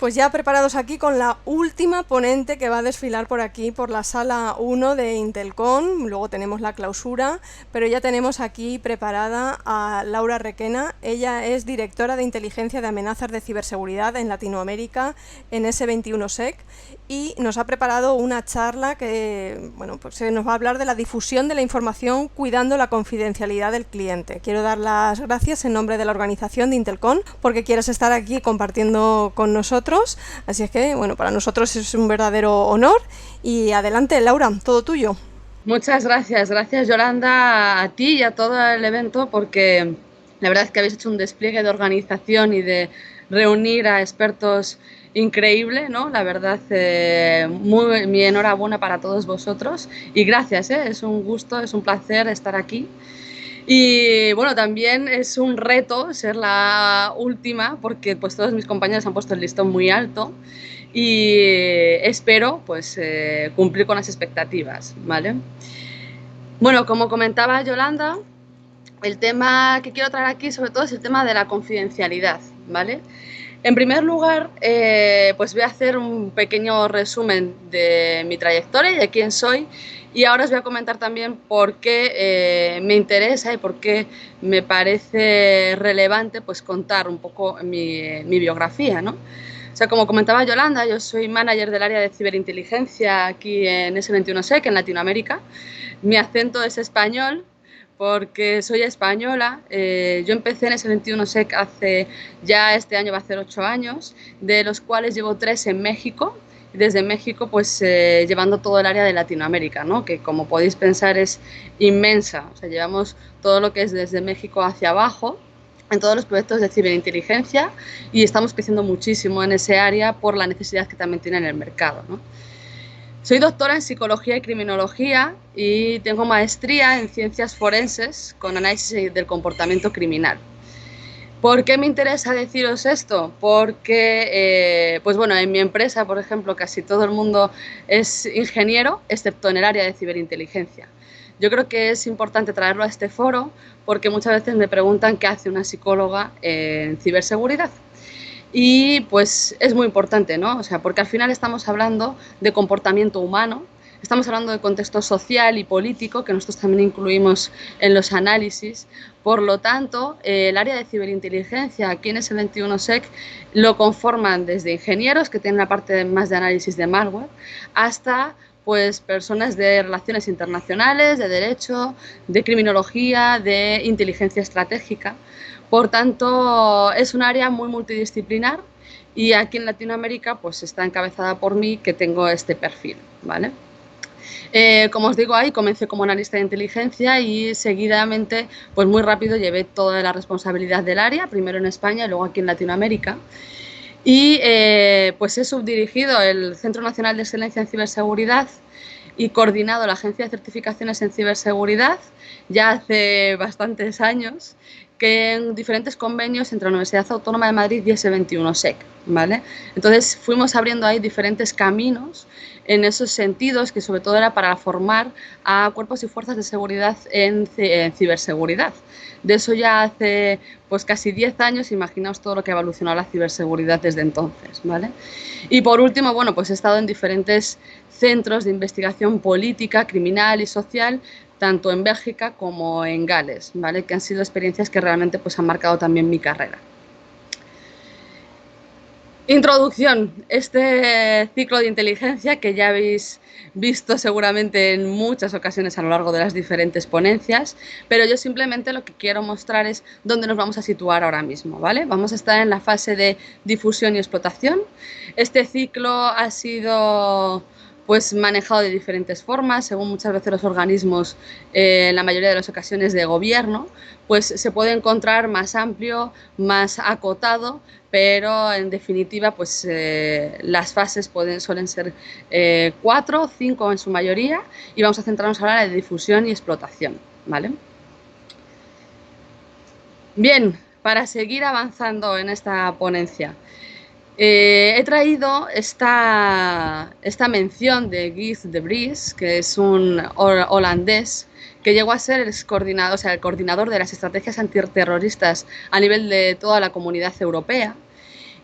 pues ya preparados aquí con la última ponente que va a desfilar por aquí, por la sala 1 de Intelcon. Luego tenemos la clausura, pero ya tenemos aquí preparada a Laura Requena. Ella es directora de inteligencia de amenazas de ciberseguridad en Latinoamérica en S21SEC y nos ha preparado una charla que, bueno, pues se nos va a hablar de la difusión de la información cuidando la confidencialidad del cliente. Quiero dar las gracias en nombre de la organización de Intelcon porque quieres estar aquí compartiendo con nosotros, así es que, bueno, para nosotros es un verdadero honor y adelante, Laura, todo tuyo. Muchas gracias, gracias Yolanda, a ti y a todo el evento, porque la verdad es que habéis hecho un despliegue de organización y de reunir a expertos increíble, ¿no? La verdad, mi enhorabuena para todos vosotros y gracias, es un gusto, es un placer estar aquí. Y bueno, también es un reto ser la última porque pues todos mis compañeros han puesto el listón muy alto y espero pues cumplir con las expectativas, ¿vale? Bueno, como comentaba Yolanda, el tema que quiero traer aquí sobre todo es el tema de la confidencialidad, ¿vale? En primer lugar, pues voy a hacer un pequeño resumen de mi trayectoria y de quién soy y ahora os voy a comentar también por qué me interesa y por qué me parece relevante pues contar un poco mi biografía, ¿no? O sea, como comentaba Yolanda, yo soy manager del área de ciberinteligencia aquí en S21SEC, en Latinoamérica. Mi acento es español porque soy española. Yo empecé en S21SEC hace, ya este año va a hacer 8 años, de los cuales llevo 3 en México. Desde México, pues llevando todo el área de Latinoamérica, ¿no? Que como podéis pensar es inmensa. O sea, llevamos todo lo que es desde México hacia abajo en todos los proyectos de ciberinteligencia y estamos creciendo muchísimo en ese área por la necesidad que también tiene en el mercado, ¿no? Soy doctora en psicología y criminología y tengo maestría en ciencias forenses con análisis del comportamiento criminal. ¿Por qué me interesa deciros esto? Porque, pues bueno, en mi empresa, por ejemplo, casi todo el mundo es ingeniero, excepto en el área de ciberinteligencia. Yo creo que es importante traerlo a este foro porque muchas veces me preguntan qué hace una psicóloga en ciberseguridad. Y pues es muy importante, ¿no? O sea, porque al final estamos hablando de comportamiento humano, estamos hablando de contexto social y político, que nosotros también incluimos en los análisis. Por lo tanto, el área de ciberinteligencia aquí en S21SEC lo conforman desde ingenieros, que tienen la parte más de análisis de malware, hasta pues personas de relaciones internacionales, de derecho, de criminología, de inteligencia estratégica. Por tanto, es un área muy multidisciplinar y aquí en Latinoamérica pues está encabezada por mí, que tengo este perfil, ¿vale? Como os digo, ahí comencé como analista de inteligencia y seguidamente, pues muy rápido llevé toda la responsabilidad del área, primero en España y luego aquí en Latinoamérica. Y pues he subdirigido el Centro Nacional de Excelencia en Ciberseguridad y coordinado la Agencia de Certificaciones en Ciberseguridad ya hace bastantes años, que en diferentes convenios entre la Universidad Autónoma de Madrid y S21SEC, ¿vale? Entonces fuimos abriendo ahí diferentes caminos en esos sentidos, que sobre todo era para formar a cuerpos y fuerzas de seguridad en ciberseguridad. De eso ya hace pues casi 10 años, imaginaos todo lo que ha evolucionado la ciberseguridad desde entonces, ¿vale? Y por último, bueno, pues he estado en diferentes centros de investigación política, criminal y social, tanto en Bélgica como en Gales, ¿vale? Que han sido experiencias que realmente pues, han marcado también mi carrera. Introducción. Este ciclo de inteligencia que ya habéis visto seguramente en muchas ocasiones a lo largo de las diferentes ponencias, pero yo simplemente lo que quiero mostrar es dónde nos vamos a situar ahora mismo, ¿vale? Vamos a estar en la fase de difusión y explotación. Este ciclo ha sido pues manejado de diferentes formas, según muchas veces los organismos, en la mayoría de las ocasiones de gobierno, pues se puede encontrar más amplio, más acotado, pero en definitiva pues las fases suelen ser 4 o 5 en su mayoría y vamos a centrarnos ahora en la difusión y explotación, ¿vale? Bien, para seguir avanzando en esta ponencia, he traído esta mención de Guy de Vries, que es un holandés que llegó a ser el coordinador de las estrategias antiterroristas a nivel de toda la comunidad europea.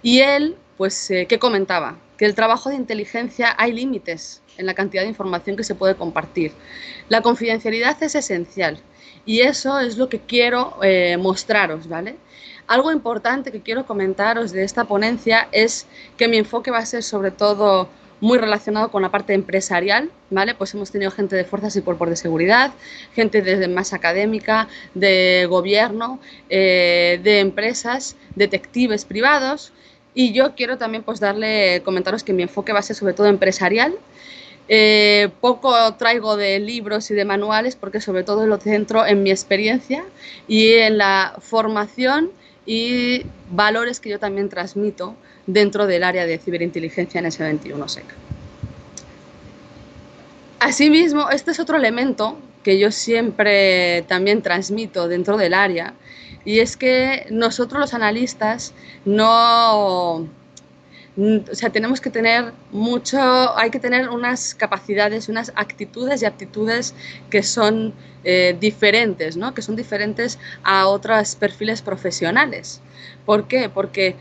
Y él ¿qué comentaba? Que el trabajo de inteligencia hay límites en la cantidad de información que se puede compartir. La confidencialidad es esencial y eso es lo que quiero mostraros, ¿vale? Algo importante que quiero comentaros de esta ponencia es que mi enfoque va a ser sobre todo muy relacionado con la parte empresarial, ¿vale? Pues hemos tenido gente de fuerzas y cuerpos de seguridad, gente desde más académica, de gobierno, de empresas, detectives privados, y yo quiero también pues comentaros que mi enfoque va a ser sobre todo empresarial. Poco traigo de libros y de manuales porque sobre todo lo centro en mi experiencia y en la formación y valores que yo también transmito dentro del área de ciberinteligencia en S21 SEC. Asimismo, este es otro elemento que yo siempre también transmito dentro del área, y es que nosotros los analistas tenemos que tener hay que tener unas capacidades, unas actitudes y aptitudes que son diferentes, ¿no? Que son diferentes a otros perfiles profesionales. ¿Por qué? Porque,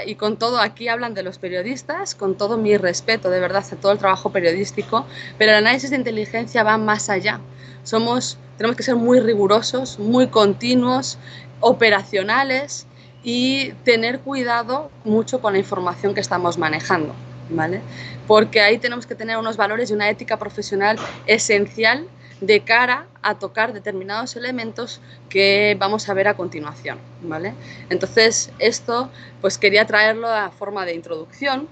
y con todo, aquí hablan de los periodistas, con todo mi respeto, de verdad, a todo el trabajo periodístico, pero el análisis de inteligencia va más allá. Tenemos que ser muy rigurosos, muy continuos, operacionales, y tener cuidado mucho con la información que estamos manejando, ¿vale? Porque ahí tenemos que tener unos valores y una ética profesional esencial de cara a tocar determinados elementos que vamos a ver a continuación, ¿vale? Entonces, esto pues quería traerlo a forma de introducción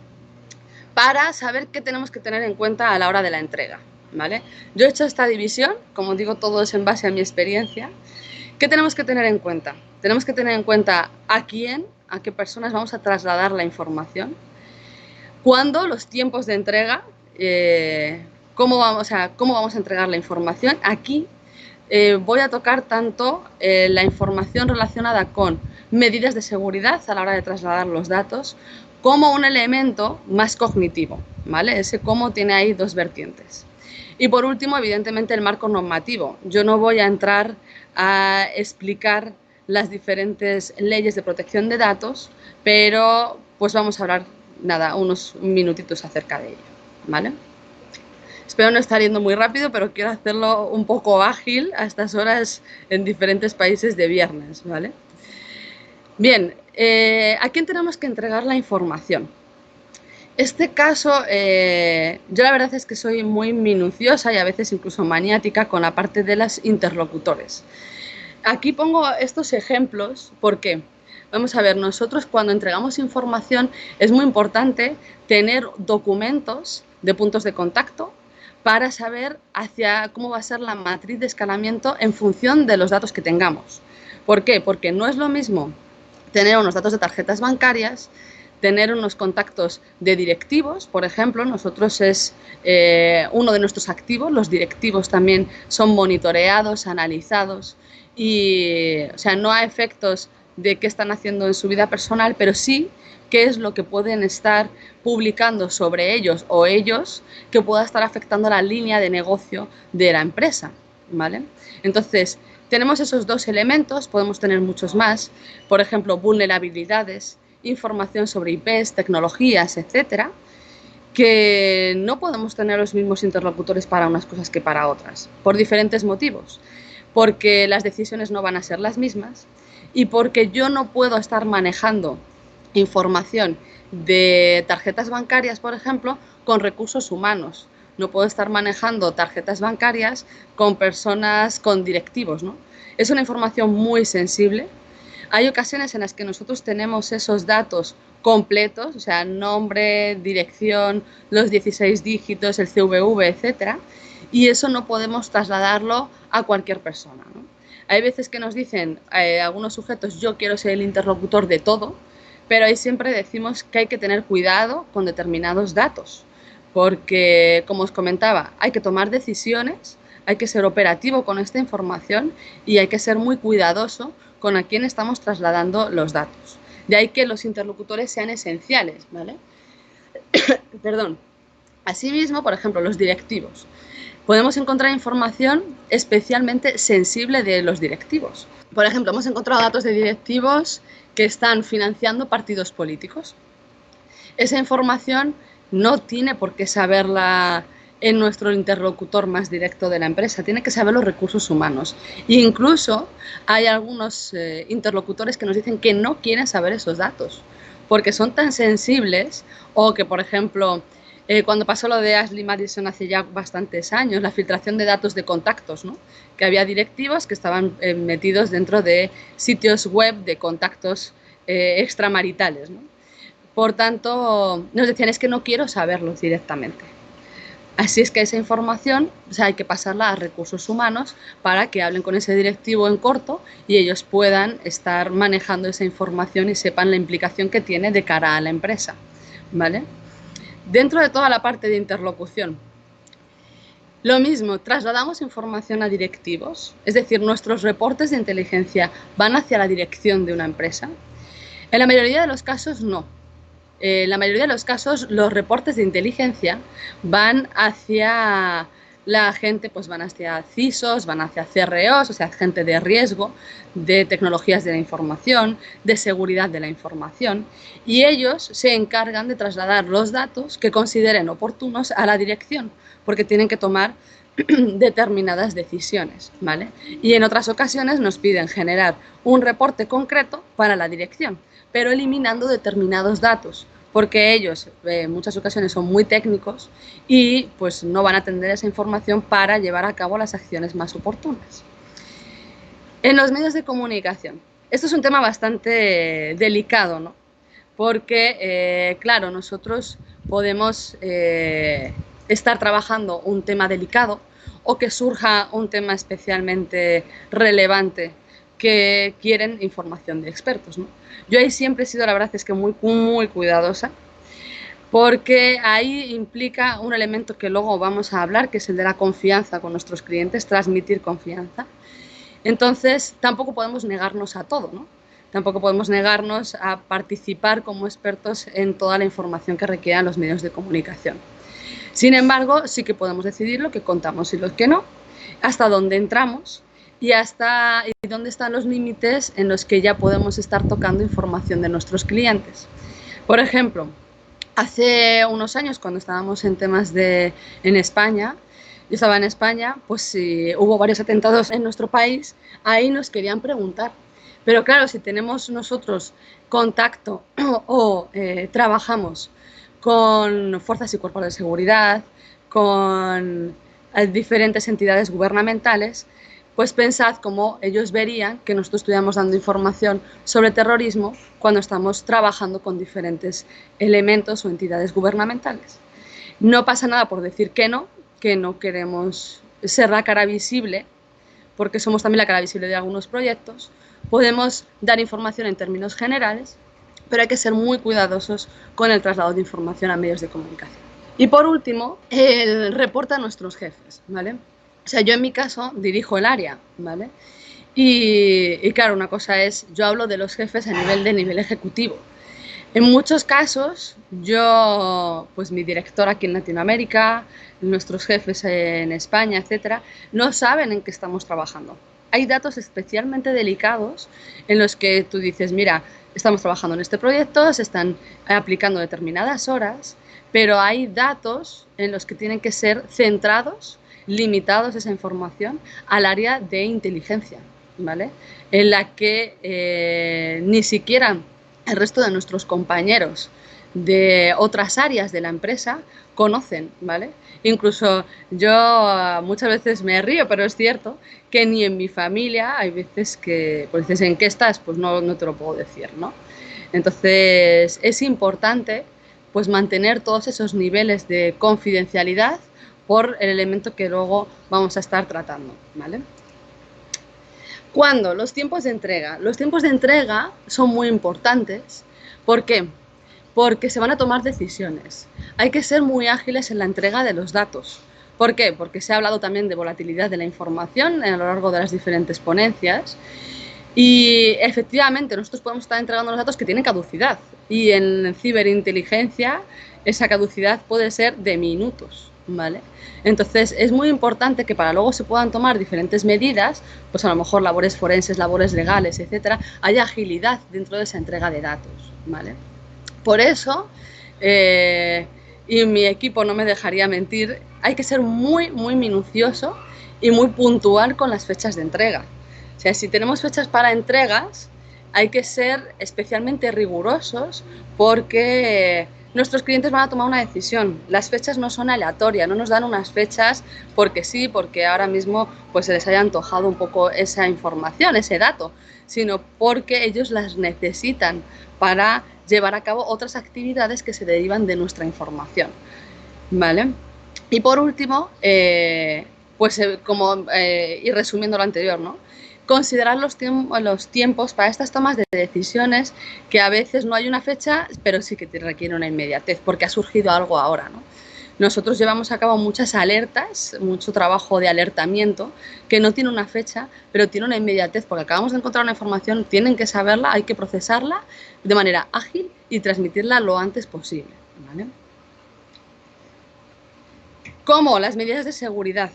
para saber qué tenemos que tener en cuenta a la hora de la entrega, ¿vale? Yo he hecho esta división, como digo, todo es en base a mi experiencia. ¿Qué tenemos que tener en cuenta? Tenemos que tener en cuenta a qué personas vamos a trasladar la información, cuándo, los tiempos de entrega, cómo vamos a entregar la información. Aquí voy a tocar tanto la información relacionada con medidas de seguridad a la hora de trasladar los datos, como un elemento más cognitivo, ¿vale? Ese cómo tiene ahí dos vertientes. Y por último, evidentemente, el marco normativo. Yo no voy a entrar a explicar las diferentes leyes de protección de datos, pero pues vamos a hablar, unos minutitos acerca de ello, ¿vale? Espero no estar yendo muy rápido, pero quiero hacerlo un poco ágil a estas horas en diferentes países de viernes, ¿vale? Bien, ¿a quién tenemos que entregar la información? Este caso, yo la verdad es que soy muy minuciosa y a veces incluso maniática con la parte de los interlocutores. Aquí pongo estos ejemplos porque, vamos a ver, nosotros cuando entregamos información es muy importante tener documentos de puntos de contacto para saber cómo va a ser la matriz de escalamiento en función de los datos que tengamos. ¿Por qué? Porque no es lo mismo tener unos datos de tarjetas bancarias, tener unos contactos de directivos. Por ejemplo, nosotros es uno de nuestros activos, los directivos también son monitoreados, analizados, y no a efectos de qué están haciendo en su vida personal, pero sí qué es lo que pueden estar publicando sobre ellos o ellos que pueda estar afectando la línea de negocio de la empresa, ¿vale? Entonces, tenemos esos dos elementos, podemos tener muchos más, por ejemplo, vulnerabilidades, información sobre IPs, tecnologías, etcétera, que no podemos tener los mismos interlocutores para unas cosas que para otras, por diferentes motivos, porque las decisiones no van a ser las mismas y porque yo no puedo estar manejando información de tarjetas bancarias, por ejemplo, con recursos humanos. No puedo estar manejando tarjetas bancarias con personas, con directivos, ¿no? Es una información muy sensible. Hay ocasiones en las que nosotros tenemos esos datos completos, nombre, dirección, los 16 dígitos, el CVV, etcétera, y eso no podemos trasladarlo a cualquier persona, ¿no? Hay veces que nos dicen algunos sujetos, yo quiero ser el interlocutor de todo, pero ahí siempre decimos que hay que tener cuidado con determinados datos, porque, como os comentaba, hay que tomar decisiones, hay que ser operativo con esta información y hay que ser muy cuidadoso con a quién estamos trasladando los datos. De ahí que los interlocutores sean esenciales, ¿vale? Perdón. Asimismo, por ejemplo, los directivos. Podemos encontrar información especialmente sensible de los directivos. Por ejemplo, hemos encontrado datos de directivos que están financiando partidos políticos. esa información no tiene por qué saberla en nuestro interlocutor más directo de la empresa, tiene que saber los recursos humanos. E incluso hay algunos interlocutores que nos dicen que no quieren saber esos datos, porque son tan sensibles, o que, por ejemplo, cuando pasó lo de Ashley Madison hace ya bastantes años, la filtración de datos de contactos, ¿no? Que había directivos que estaban metidos dentro de sitios web de contactos extramaritales, ¿no? Por tanto, nos decían, es que no quiero saberlos directamente. Así es que esa información, o sea, hay que pasarla a recursos humanos para que hablen con ese directivo en corto y ellos puedan estar manejando esa información y sepan la implicación que tiene de cara a la empresa, ¿vale? Dentro de toda la parte de interlocución, lo mismo, trasladamos información a directivos, es decir, nuestros reportes de inteligencia van hacia la dirección de una empresa. En la mayoría de los casos, no. En la mayoría de los casos, los reportes de inteligencia van hacia la gente, pues van hacia CISOs, van hacia CROs, o sea, gente de riesgo, de tecnologías de la información, de seguridad de la información, y ellos se encargan de trasladar los datos que consideren oportunos a la dirección, porque tienen que tomar determinadas decisiones, ¿vale? Y en otras ocasiones nos piden generar un reporte concreto para la dirección, pero eliminando determinados datos, porque ellos en muchas ocasiones son muy técnicos y pues no van a tener esa información para llevar a cabo las acciones más oportunas. En los medios de comunicación, esto es un tema bastante delicado, ¿no? Porque, claro, nosotros podemos estar trabajando un tema delicado o que surja un tema especialmente relevante que quieren información de expertos, ¿no? Yo ahí siempre he sido, la verdad es que muy cuidadosa, porque ahí implica un elemento que luego vamos a hablar, que es el de la confianza con nuestros clientes, transmitir confianza. Entonces, tampoco podemos negarnos a todo, ¿no? Tampoco podemos negarnos a participar como expertos en toda la información que requieran los medios de comunicación. Sin embargo, sí que podemos decidir lo que contamos y lo que no, hasta dónde entramos y dónde están los límites en los que ya podemos estar tocando información de nuestros clientes. Por ejemplo, hace unos años, cuando estábamos en temas en España, yo estaba en España, pues si hubo varios atentados en nuestro país, ahí nos querían preguntar. Pero claro, si tenemos nosotros contacto o trabajamos con fuerzas y cuerpos de seguridad, con diferentes entidades gubernamentales, pues pensad cómo ellos verían que nosotros estuviéramos dando información sobre terrorismo cuando estamos trabajando con diferentes elementos o entidades gubernamentales. No pasa nada por decir que no queremos ser la cara visible, porque somos también la cara visible de algunos proyectos. Podemos dar información en términos generales, pero hay que ser muy cuidadosos con el traslado de información a medios de comunicación. Y por último, el reporte a nuestros jefes, ¿vale? O sea, yo en mi caso dirijo el área, ¿vale? Y claro, una cosa es, yo hablo de los jefes a nivel ejecutivo. En muchos casos, pues mi director aquí en Latinoamérica, nuestros jefes en España, etcétera, no saben en qué estamos trabajando. Hay datos especialmente delicados en los que tú dices, mira, estamos trabajando en este proyecto, se están aplicando determinadas horas, pero hay datos en los que tienen que ser centrados, limitados esa información al área de inteligencia, ¿vale? En la que ni siquiera el resto de nuestros compañeros de otras áreas de la empresa conocen, ¿vale? Incluso yo muchas veces me río, pero es cierto que ni en mi familia hay veces que, pues dices, ¿en qué estás? Pues no te lo puedo decir, ¿no? Entonces es importante pues mantener todos esos niveles de confidencialidad por el elemento que luego vamos a estar tratando, ¿vale? ¿Cuándo? Los tiempos de entrega. Los tiempos de entrega son muy importantes. ¿Por qué? Porque se van a tomar decisiones. Hay que ser muy ágiles en la entrega de los datos. ¿Por qué? Porque se ha hablado también de volatilidad de la información a lo largo de las diferentes ponencias. Y efectivamente nosotros podemos estar entregando los datos que tienen caducidad. Y en ciberinteligencia esa caducidad puede ser de minutos, ¿vale? Entonces es muy importante que para luego se puedan tomar diferentes medidas, pues a lo mejor labores forenses, labores legales, etcétera, haya agilidad dentro de esa entrega de datos, ¿vale? Por eso eh, y mi equipo no me dejaría mentir, hay que ser muy, muy minucioso y muy puntual con las fechas de entrega. O sea, si tenemos fechas para entregas, hay que ser especialmente rigurosos porque nuestros clientes van a tomar una decisión. Las fechas no son aleatorias, no nos dan unas fechas porque sí, porque ahora mismo pues se les haya antojado un poco esa información, ese dato, sino porque ellos las necesitan para llevar a cabo otras actividades que se derivan de nuestra información, ¿vale? Y por último, y resumiendo lo anterior, ¿no? Considerar los tiempos para estas tomas de decisiones, que a veces no hay una fecha, pero sí que te requiere una inmediatez, porque ha surgido algo ahora, ¿no? Nosotros llevamos a cabo muchas alertas, mucho trabajo de alertamiento, que no tiene una fecha, pero tiene una inmediatez, porque acabamos de encontrar una información, tienen que saberla, hay que procesarla de manera ágil y transmitirla lo antes posible, ¿vale? ¿Cómo? Las medidas de seguridad.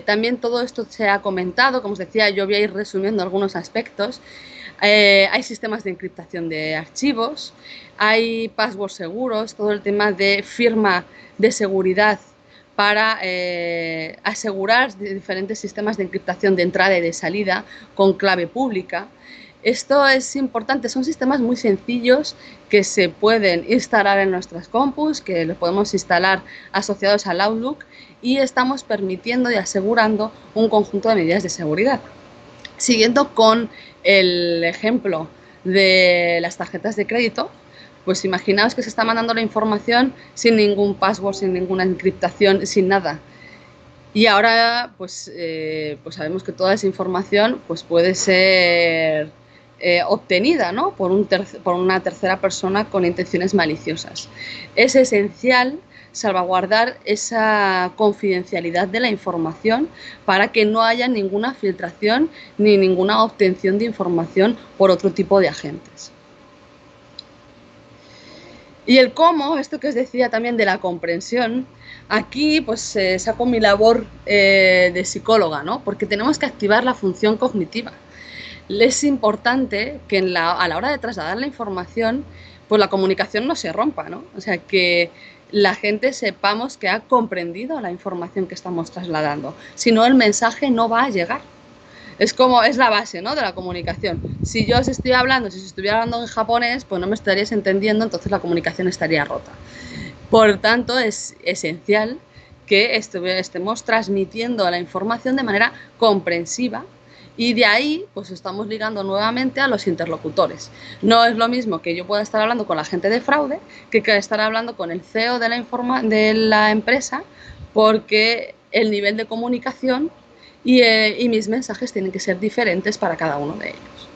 También todo esto se ha comentado, como os decía, yo voy a ir resumiendo algunos aspectos. Hay sistemas de encriptación de archivos, hay passwords seguros, todo el tema de firma de seguridad para asegurar diferentes sistemas de encriptación de entrada y de salida con clave pública. Esto es importante, son sistemas muy sencillos que se pueden instalar en nuestras compus, que los podemos instalar asociados al Outlook, y estamos permitiendo y asegurando un conjunto de medidas de seguridad. Siguiendo con el ejemplo de las tarjetas de crédito, pues imaginaos que se está mandando la información sin ningún password, sin ninguna encriptación, sin nada. Y ahora pues sabemos que toda esa información pues puede ser obtenida, ¿no? por una tercera persona con intenciones maliciosas. Es esencial salvaguardar esa confidencialidad de la información para que no haya ninguna filtración ni ninguna obtención de información por otro tipo de agentes. Y el cómo, esto que os decía también de la comprensión, aquí pues saco mi labor de psicóloga, ¿no? Porque tenemos que activar la función cognitiva. Es importante que a la hora de trasladar la información, pues la comunicación no se rompa, ¿no? O sea, que la gente sepamos que ha comprendido la información que estamos trasladando. Si no, el mensaje no va a llegar. Es la base, ¿no?, de la comunicación. Si yo os estoy hablando, si os estuviera hablando en japonés, pues no me estaríais entendiendo, entonces la comunicación estaría rota. Por tanto, es esencial que estemos transmitiendo la información de manera comprensiva, y de ahí pues estamos ligando nuevamente a los interlocutores. No es lo mismo que yo pueda estar hablando con la gente de fraude que estar hablando con el CEO de la empresa, porque el nivel de comunicación y mis mensajes tienen que ser diferentes para cada uno de ellos.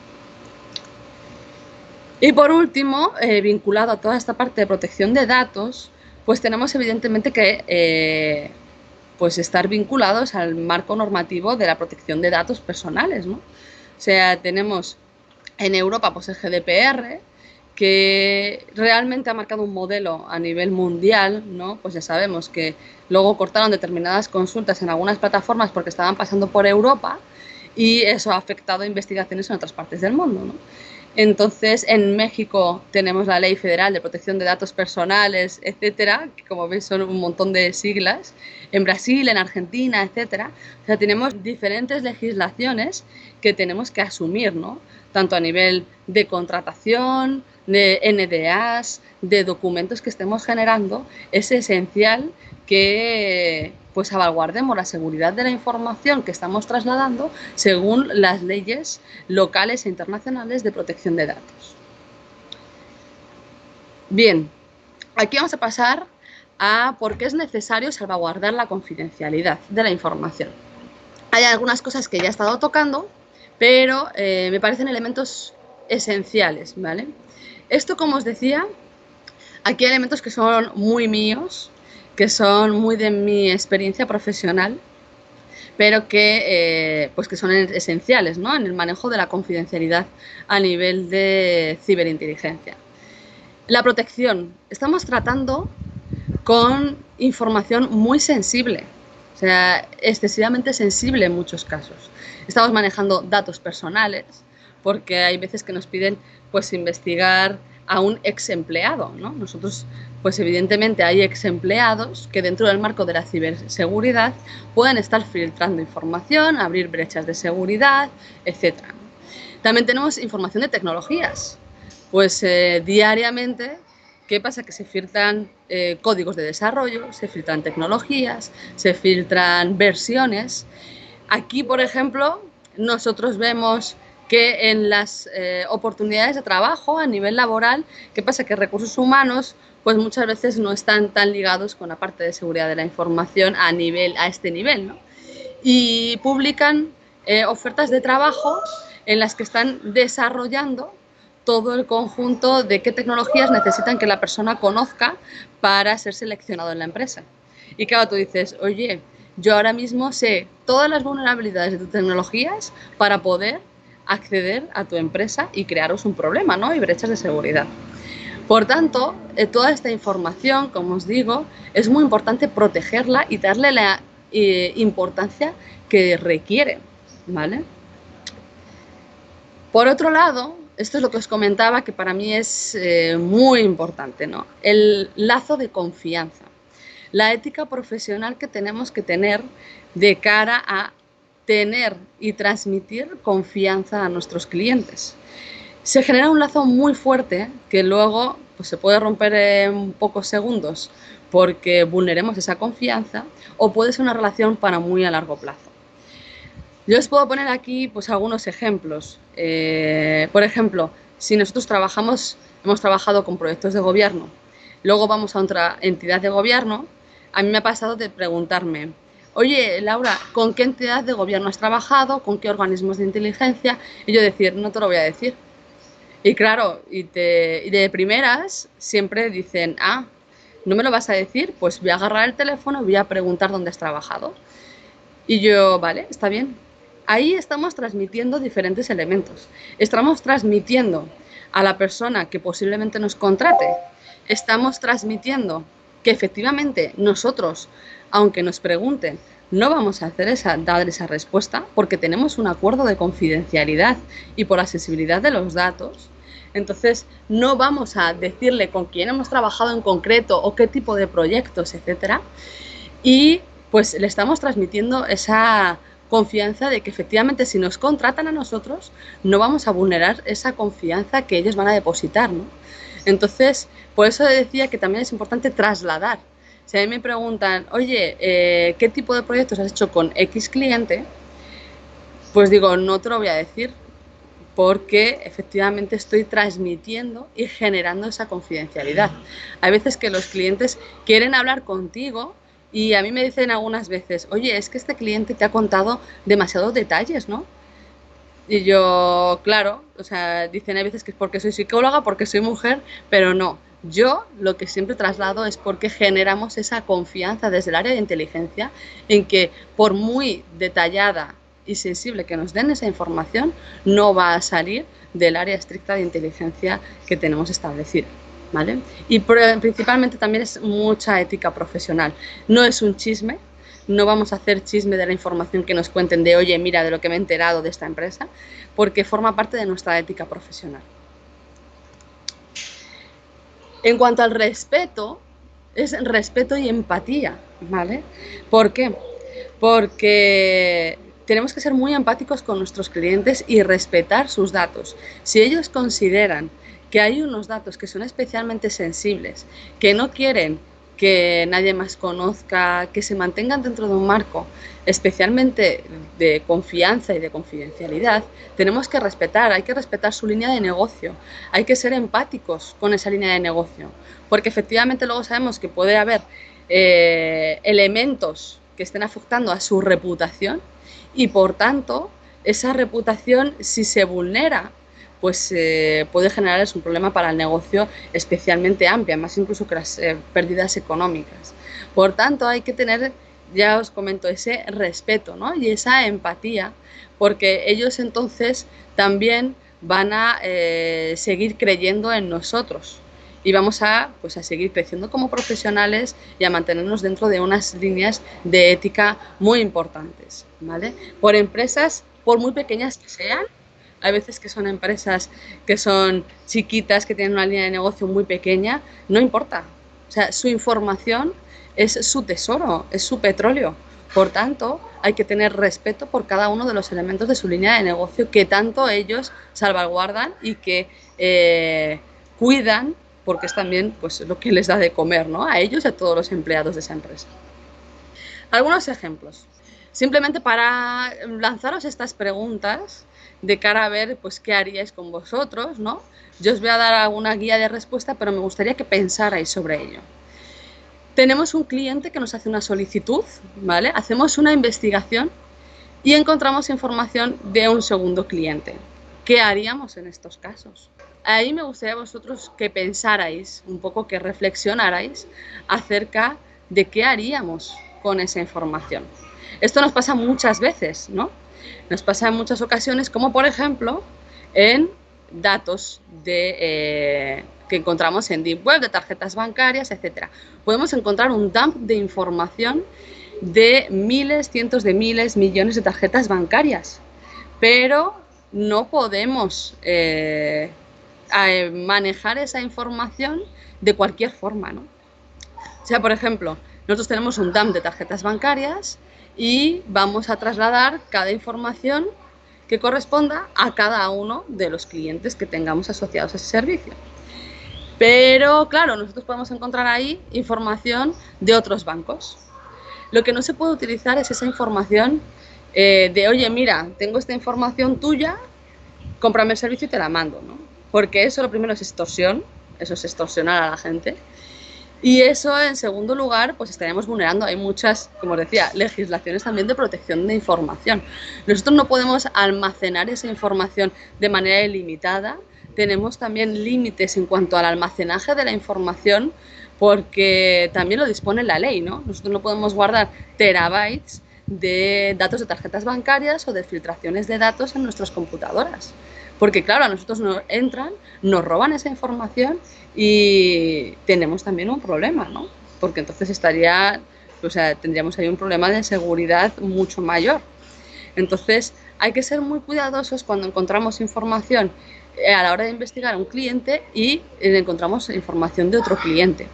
Y por último, vinculado a toda esta parte de protección de datos, pues tenemos evidentemente que pues estar vinculados al marco normativo de la protección de datos personales, ¿no? O sea, tenemos en Europa pues el GDPR, que realmente ha marcado un modelo a nivel mundial, ¿no? Pues ya sabemos que luego cortaron determinadas consultas en algunas plataformas porque estaban pasando por Europa, y eso ha afectado a investigaciones en otras partes del mundo, ¿no? Entonces, en México tenemos la Ley Federal de Protección de Datos Personales, etcétera, que como veis son un montón de siglas. En Brasil, en Argentina, etcétera. O sea, tenemos diferentes legislaciones que tenemos que asumir, ¿no? Tanto a nivel de contratación, de NDAs, de documentos que estemos generando. Es esencial que pues salvaguardemos la seguridad de la información que estamos trasladando según las leyes locales e internacionales de protección de datos. Bien, aquí vamos a pasar a por qué es necesario salvaguardar la confidencialidad de la información. Hay algunas cosas que ya he estado tocando, pero me parecen elementos esenciales, ¿vale? Esto, como os decía, aquí hay elementos que son muy míos, que son muy de mi experiencia profesional, pero que son esenciales, ¿no?, en el manejo de la confidencialidad a nivel de ciberinteligencia. La protección. Estamos tratando con información muy sensible, o sea, excesivamente sensible en muchos casos. Estamos manejando datos personales, porque hay veces que nos piden pues investigar a un ex empleado, ¿no? Nosotros, pues evidentemente hay ex empleados que dentro del marco de la ciberseguridad pueden estar filtrando información, abrir brechas de seguridad, etc. También tenemos información de tecnologías. Pues diariamente, ¿qué pasa? Que se filtran códigos de desarrollo, se filtran tecnologías, se filtran versiones. Aquí, por ejemplo, nosotros vemos que en las oportunidades de trabajo a nivel laboral, ¿qué pasa? Que recursos humanos pues muchas veces no están tan ligados con la parte de seguridad de la información a este nivel, ¿no? Y publican ofertas de trabajo en las que están desarrollando todo el conjunto de qué tecnologías necesitan que la persona conozca para ser seleccionado en la empresa. Y claro, tú dices, oye, yo ahora mismo sé todas las vulnerabilidades de tus tecnologías para poder acceder a tu empresa y crearos un problema, ¿no? Y brechas de seguridad. Por tanto, toda esta información, como os digo, es muy importante protegerla y darle la importancia que requiere, ¿vale? Por otro lado, esto es lo que os comentaba, que para mí es muy importante, ¿no? El lazo de confianza, la ética profesional que tenemos que tener de cara a tener y transmitir confianza a nuestros clientes. Se genera un lazo muy fuerte que luego pues, se puede romper en pocos segundos porque vulneremos esa confianza, o puede ser una relación para muy a largo plazo. Yo os puedo poner aquí pues, algunos ejemplos. Por ejemplo, si nosotros hemos trabajado con proyectos de gobierno, luego vamos a otra entidad de gobierno, a mí me ha pasado de preguntarme, oye, Laura, ¿con qué entidad de gobierno has trabajado? ¿Con qué organismos de inteligencia? Y yo decir, no te lo voy a decir. Y claro, y de primeras siempre dicen, ah, ¿no me lo vas a decir? Pues voy a agarrar el teléfono y voy a preguntar dónde has trabajado. Y yo, vale, está bien. Ahí estamos transmitiendo diferentes elementos. Estamos transmitiendo a la persona que posiblemente nos contrate. Estamos transmitiendo que efectivamente nosotros, aunque nos pregunten, no vamos a dar esa respuesta porque tenemos un acuerdo de confidencialidad y por la sensibilidad de los datos. Entonces, no vamos a decirle con quién hemos trabajado en concreto o qué tipo de proyectos, etcétera. Y pues le estamos transmitiendo esa confianza de que efectivamente si nos contratan a nosotros no vamos a vulnerar esa confianza que ellos van a depositar, ¿no? Entonces, por eso decía que también es importante trasladar. Si a mí me preguntan, oye, ¿qué tipo de proyectos has hecho con X cliente? Pues digo, no te lo voy a decir, porque efectivamente estoy transmitiendo y generando esa confidencialidad. Hay veces que los clientes quieren hablar contigo y a mí me dicen algunas veces, oye, es que este cliente te ha contado demasiados detalles, ¿no? Y yo, claro, o sea, dicen a veces que es porque soy psicóloga, porque soy mujer, pero no. Yo lo que siempre traslado es porque generamos esa confianza desde el área de inteligencia en que por muy detallada y sensible que nos den esa información, no va a salir del área estricta de inteligencia que tenemos establecida, ¿vale? Y principalmente también es mucha ética profesional. No es un chisme, no vamos a hacer chisme de la información que nos cuenten de, oye, mira, de lo que me he enterado de esta empresa, porque forma parte de nuestra ética profesional. En cuanto al respeto, es respeto y empatía, ¿vale? ¿Por qué? Porque tenemos que ser muy empáticos con nuestros clientes y respetar sus datos. Si ellos consideran que hay unos datos que son especialmente sensibles, que no quieren que nadie más conozca, que se mantengan dentro de un marco especialmente de confianza y de confidencialidad, tenemos que respetar, hay que respetar su línea de negocio, hay que ser empáticos con esa línea de negocio, porque efectivamente luego sabemos que puede haber elementos que estén afectando a su reputación y por tanto esa reputación, si se vulnera, pues puede generarles un problema para el negocio especialmente amplia, más incluso que las pérdidas económicas. Por tanto, hay que tener, ya os comento, ese respeto, ¿no? Y esa empatía, porque ellos entonces también van a seguir creyendo en nosotros y vamos pues, a seguir creciendo como profesionales y a mantenernos dentro de unas líneas de ética muy importantes, ¿vale? Por empresas, por muy pequeñas que sean, hay veces que son empresas que son chiquitas, que tienen una línea de negocio muy pequeña, no importa. O sea, su información es su tesoro, es su petróleo. Por tanto, hay que tener respeto por cada uno de los elementos de su línea de negocio que tanto ellos salvaguardan y que cuidan, porque es también pues, lo que les da de comer, ¿no? A ellos y a todos los empleados de esa empresa. Algunos ejemplos, simplemente para lanzaros estas preguntas de cara a ver pues, qué haríais con vosotros, ¿no? Yo os voy a dar alguna guía de respuesta, pero me gustaría que pensarais sobre ello. Tenemos un cliente que nos hace una solicitud, ¿vale? Hacemos una investigación y encontramos información de un segundo cliente. ¿Qué haríamos en estos casos? Ahí me gustaría a vosotros que pensarais un poco, que reflexionarais acerca de qué haríamos con esa información. Esto nos pasa muchas veces, ¿no? Nos pasa en muchas ocasiones, como por ejemplo en datos que encontramos en Deep Web, de tarjetas bancarias, etc. Podemos encontrar un dump de información de miles, cientos de miles, millones de tarjetas bancarias, pero no podemos manejar esa información de cualquier forma, ¿no? O sea, por ejemplo, nosotros tenemos un dump de tarjetas bancarias y vamos a trasladar cada información que corresponda a cada uno de los clientes que tengamos asociados a ese servicio. Pero, claro, nosotros podemos encontrar ahí información de otros bancos. Lo que no se puede utilizar es esa información de, oye, mira, tengo esta información tuya, cómprame el servicio y te la mando, ¿no? Porque eso lo primero es extorsión, eso es extorsionar a la gente. Y eso, en segundo lugar, pues estaríamos vulnerando. Hay muchas, como os decía, legislaciones también de protección de información. Nosotros no podemos almacenar esa información de manera ilimitada. Tenemos también límites en cuanto al almacenaje de la información, porque también lo dispone la ley, ¿no? Nosotros no podemos guardar terabytes de datos de tarjetas bancarias o de filtraciones de datos en nuestras computadoras. Porque claro, a nosotros nos entran, nos roban esa información y tenemos también un problema, ¿no? Porque entonces tendríamos ahí un problema de seguridad mucho mayor. Entonces hay que ser muy cuidadosos cuando encontramos información a la hora de investigar a un cliente y encontramos información de otro cliente.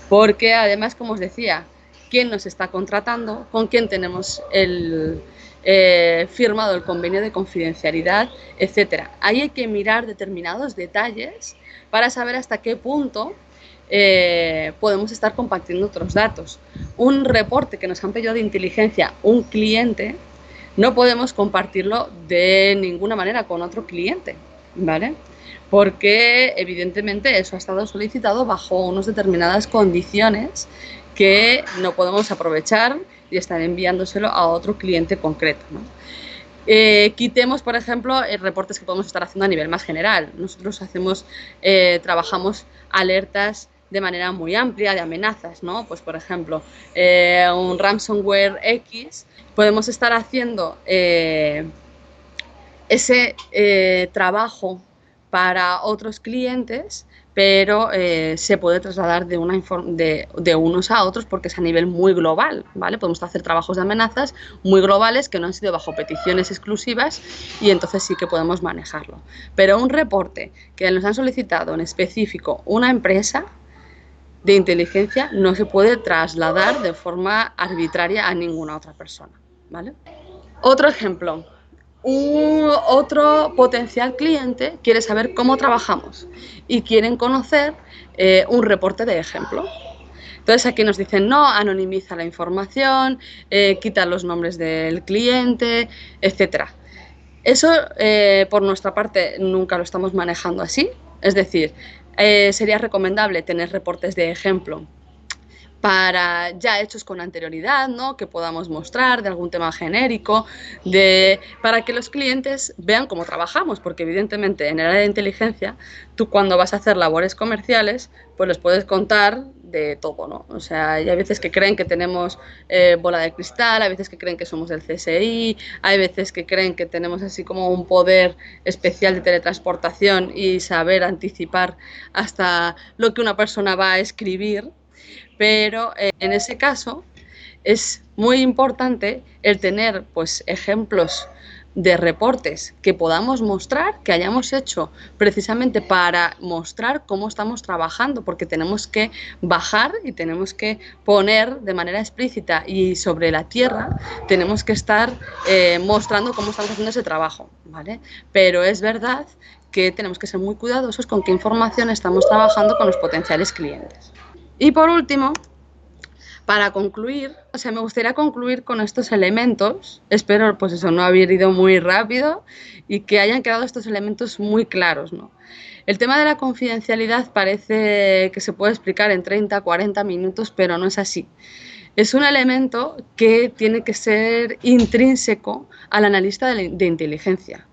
Porque además, como os decía, quién nos está contratando, con quién tenemos firmado el convenio de confidencialidad, etcétera. Ahí hay que mirar determinados detalles para saber hasta qué punto podemos estar compartiendo otros datos. Un reporte que nos han pedido de inteligencia un cliente, no podemos compartirlo de ninguna manera con otro cliente, ¿vale? Porque evidentemente eso ha estado solicitado bajo unas determinadas condiciones que no podemos aprovechar y estar enviándoselo a otro cliente concreto, ¿no? Quitemos, por ejemplo, reportes que podemos estar haciendo a nivel más general. Nosotros trabajamos alertas de manera muy amplia de amenazas, ¿no? Pues, por ejemplo, un ransomware X, podemos estar haciendo ese trabajo para otros clientes, pero se puede trasladar de unos a otros porque es a nivel muy global, ¿vale? Podemos hacer trabajos de amenazas muy globales que no han sido bajo peticiones exclusivas y entonces sí que podemos manejarlo. Pero un reporte que nos han solicitado en específico una empresa de inteligencia no se puede trasladar de forma arbitraria a ninguna otra persona, ¿vale? Otro ejemplo. Otro potencial cliente quiere saber cómo trabajamos y quieren conocer un reporte de ejemplo. Entonces aquí nos dicen, no, anonimiza la información, quita los nombres del cliente, etc. Eso, por nuestra parte, nunca lo estamos manejando así. Es decir, sería recomendable tener reportes de ejemplo ya hechos con anterioridad, ¿no? Que podamos mostrar de algún tema genérico, para que los clientes vean cómo trabajamos, porque evidentemente en el área de inteligencia, tú cuando vas a hacer labores comerciales, pues les puedes contar de todo, ¿no? O sea, hay veces que creen que tenemos bola de cristal, hay veces que creen que somos del CSI, hay veces que creen que tenemos así como un poder especial de teletransportación y saber anticipar hasta lo que una persona va a escribir. Pero en ese caso es muy importante el tener pues, ejemplos de reportes que podamos mostrar, que hayamos hecho precisamente para mostrar cómo estamos trabajando, porque tenemos que bajar y tenemos que poner de manera explícita y sobre la tierra, tenemos que estar mostrando cómo estamos haciendo ese trabajo, ¿vale? Pero es verdad que tenemos que ser muy cuidadosos con qué información estamos trabajando con los potenciales clientes. Y por último, para concluir, o sea, me gustaría concluir con estos elementos. Espero, pues eso, no haber ido muy rápido y que hayan quedado estos elementos muy claros, ¿no? El tema de la confidencialidad parece que se puede explicar en 30, 40 minutos, pero no es así. Es un elemento que tiene que ser intrínseco al analista de inteligencia.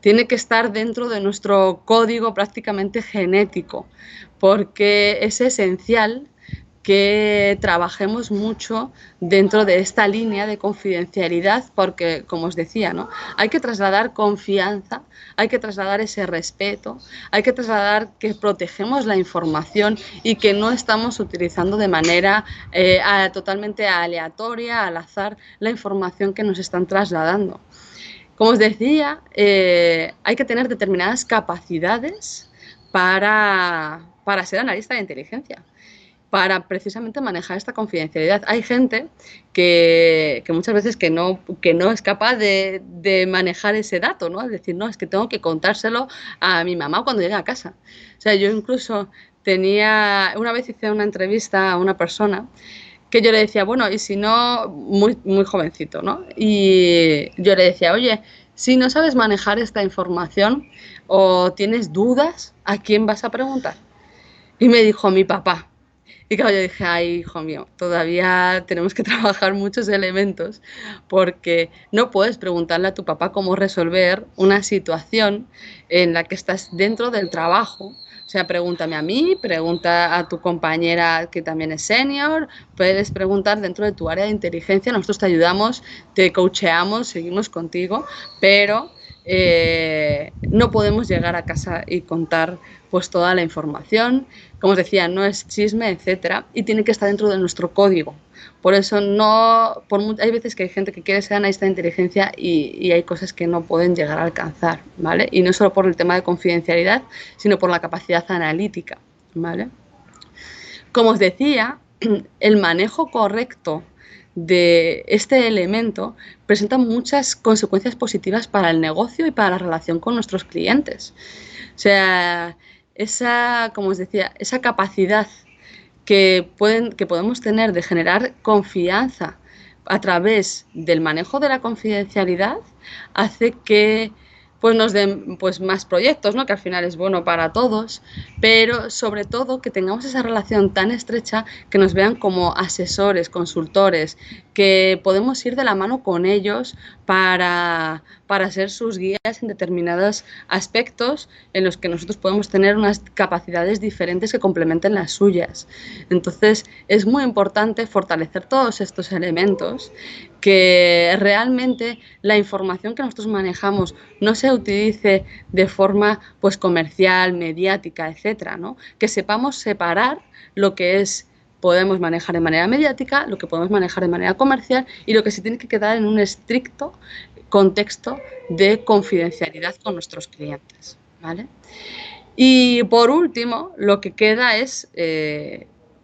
Tiene que estar dentro de nuestro código prácticamente genético, porque es esencial que trabajemos mucho dentro de esta línea de confidencialidad, porque, como os decía, ¿no? Hay que trasladar confianza, hay que trasladar ese respeto, hay que trasladar que protegemos la información y que no estamos utilizando de manera totalmente aleatoria, al azar, la información que nos están trasladando. Como os decía, hay que tener determinadas capacidades para ser analista de inteligencia, para precisamente manejar esta confidencialidad. Hay gente que muchas veces que no es capaz de manejar ese dato, ¿no? Es decir, no, es que tengo que contárselo a mi mamá cuando llegue a casa. O sea, yo incluso una vez hice una entrevista a una persona que yo le decía, bueno, y si no, muy, muy jovencito, ¿no? Y yo le decía, oye, si no sabes manejar esta información o tienes dudas, ¿a quién vas a preguntar? Y me dijo, mi papá. Y claro, yo dije, ay, hijo mío, todavía tenemos que trabajar muchos elementos porque no puedes preguntarle a tu papá cómo resolver una situación en la que estás dentro del trabajo. O sea, pregúntame a mí, pregunta a tu compañera que también es senior, puedes preguntar dentro de tu área de inteligencia, nosotros te ayudamos, te coacheamos, seguimos contigo, pero no podemos llegar a casa y contar pues toda la información. Como os decía, no es chisme, etcétera, y tiene que estar dentro de nuestro código. Por eso hay veces que hay gente que quiere ser analista de inteligencia y hay cosas que no pueden llegar a alcanzar, ¿vale? Y no solo por el tema de confidencialidad, sino por la capacidad analítica, ¿vale? Como os decía, el manejo correcto de este elemento presenta muchas consecuencias positivas para el negocio y para la relación con nuestros clientes. O sea, como os decía, esa capacidad que podemos tener de generar confianza a través del manejo de la confidencialidad hace que pues nos den pues más proyectos, ¿no? Que al final es bueno para todos, pero sobre todo que tengamos esa relación tan estrecha que nos vean como asesores, consultores, que podemos ir de la mano con ellos para ser sus guías en determinados aspectos en los que nosotros podemos tener unas capacidades diferentes que complementen las suyas. Entonces es muy importante fortalecer todos estos elementos, que realmente la información que nosotros manejamos no se utilice de forma pues comercial, mediática, etcétera, ¿no? Que sepamos separar lo que podemos manejar de manera mediática, lo que podemos manejar de manera comercial y lo que se tiene que quedar en un estricto contexto de confidencialidad con nuestros clientes, ¿vale? Y por último, lo que queda es,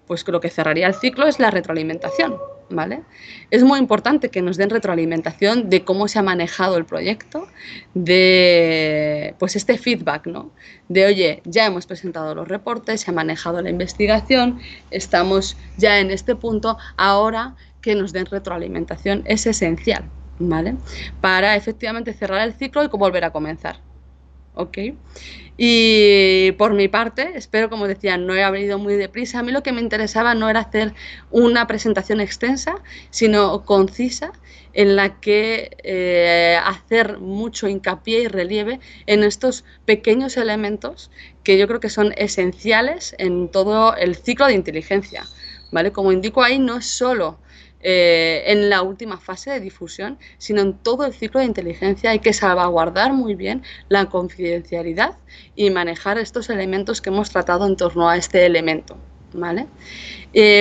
pues lo que cerraría el ciclo es la retroalimentación, ¿vale? Es muy importante que nos den retroalimentación de cómo se ha manejado el proyecto, de pues este feedback, ¿no? De, oye, ya hemos presentado los reportes, se ha manejado la investigación, estamos ya en este punto, ahora que nos den retroalimentación es esencial, ¿vale? Para efectivamente cerrar el ciclo y volver a comenzar. ¿Ok? Y por mi parte, espero, como decía, no he ido muy deprisa. A mí lo que me interesaba no era hacer una presentación extensa, sino concisa, en la que hacer mucho hincapié y relieve en estos pequeños elementos que yo creo que son esenciales en todo el ciclo de inteligencia, ¿vale? Como indico ahí, no es solo en la última fase de difusión, sino en todo el ciclo de inteligencia. Hay que salvaguardar muy bien la confidencialidad y manejar estos elementos que hemos tratado en torno a este elemento, ¿vale?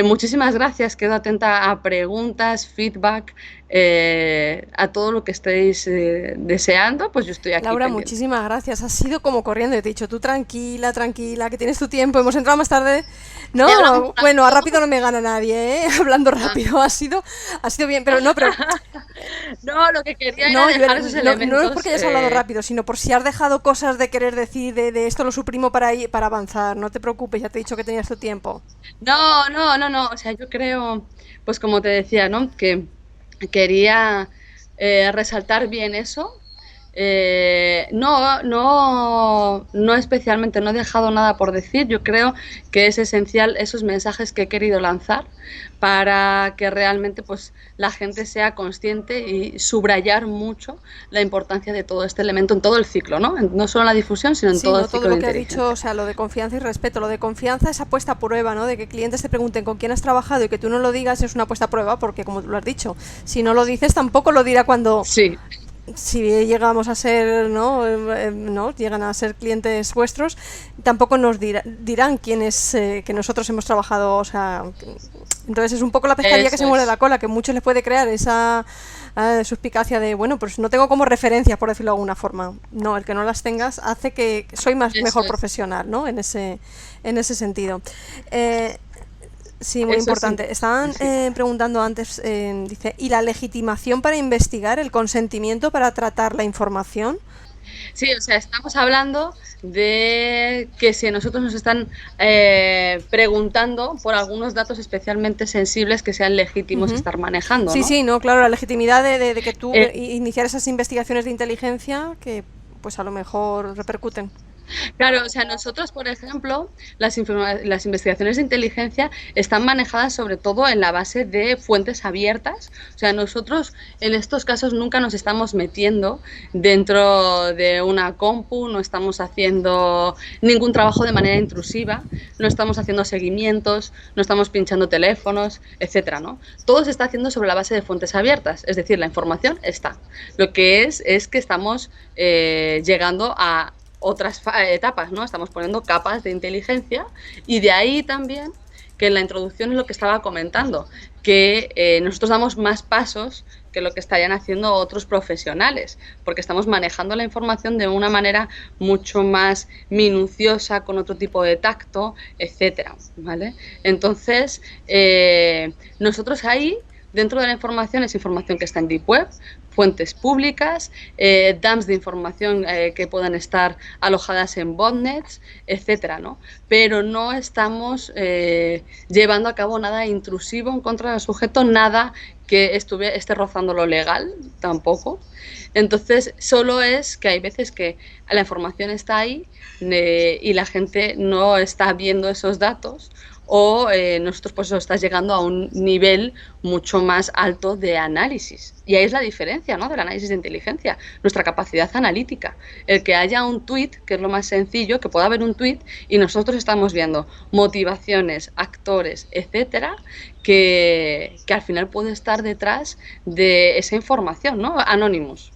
Muchísimas gracias, quedo atenta a preguntas, feedback, a todo lo que estéis deseando, pues yo estoy aquí Laura, pendiente. muchísimas gracias. Has sido como corriendo. Te he dicho, tú tranquila, tranquila, que tienes tu tiempo. Hemos entrado más tarde. ¿Y hablamos No, bueno, a rápido? rápido no me gana nadie, ¿eh? Hablando Ah. rápido. Ha sido bien, pero no, pero No, lo que quería era no, dejar esos no, no es elementos. porque hayas hablado rápido, sino por si has dejado cosas de querer decir, de esto lo suprimo para avanzar. No te preocupes, ya te he dicho que tenías tu tiempo. No, no, no, no. O sea, yo creo, pues como te decía, ¿no? Que quería resaltar bien eso. No, no, no especialmente, no he dejado nada por decir. Yo creo que es esencial esos mensajes que he querido lanzar para que realmente pues la gente sea consciente y subrayar mucho la importancia de todo este elemento en todo el ciclo, ¿no? No solo en la difusión, sino en Sí, todo el no todo ciclo lo de que has dicho, o inteligencia. sea, lo de confianza y respeto. Lo de confianza es apuesta a prueba, ¿no? De que clientes te pregunten con quién has trabajado y que tú no lo digas es una apuesta a prueba, porque como tú lo has dicho, si no lo dices tampoco lo dirá cuando Sí, si llegamos a ser, ¿no? ¿No? Llegan a ser clientes vuestros, tampoco nos dirán quiénes que nosotros hemos trabajado, o sea, entonces es un poco la pescadilla que eso se muerde es. la cola, que muchos les puede crear esa suspicacia de, bueno, pues no tengo como referencias, por decirlo de alguna forma. No, el que no las tengas hace que soy Eso mejor es. profesional, ¿no? En ese sentido. Sí, muy Eso es importante. Estaban sí. preguntando antes, dice, ¿y la legitimación para investigar, el consentimiento para tratar la información? Sí, o sea, estamos hablando de que si a nosotros nos están preguntando por algunos datos especialmente sensibles que sean legítimos Ujú. estar manejando, Sí, ¿no? sí, no, claro, la legitimidad de que tú Eh, iniciar esas investigaciones de inteligencia que pues a lo mejor repercuten. Claro, o sea, nosotros, por ejemplo, las investigaciones de inteligencia están manejadas sobre todo en la base de fuentes abiertas. O sea, nosotros en estos casos nunca nos estamos metiendo dentro de una compu, no estamos haciendo ningún trabajo de manera intrusiva, no estamos haciendo seguimientos, no estamos pinchando teléfonos, etcétera, ¿no? Todo se está haciendo sobre la base de fuentes abiertas, es decir, la información está. Lo que es que estamos llegando a otras etapas, ¿no? Estamos poniendo capas de inteligencia y de ahí también que en la introducción es lo que estaba comentando, que nosotros damos más pasos que lo que estarían haciendo otros profesionales, porque estamos manejando la información de una manera mucho más minuciosa, con otro tipo de tacto, etcétera, ¿vale? Entonces, nosotros ahí dentro de la información es información que está en Deep Web, fuentes públicas, dumps de información que puedan estar alojadas en botnets, etcétera, ¿no? Pero no estamos llevando a cabo nada intrusivo en contra del sujeto, nada que esté rozando lo legal, tampoco. Entonces, solo es que hay veces que la información está ahí y la gente no está viendo esos datos o nosotros pues estás llegando a un nivel mucho más alto de análisis. Y ahí es la diferencia, ¿no? Del análisis de inteligencia, nuestra capacidad analítica. El que haya un tweet, que es lo más sencillo, que pueda haber un tweet y nosotros estamos viendo motivaciones, actores, etcétera, que al final puede estar detrás de esa información, ¿no? Anonymous.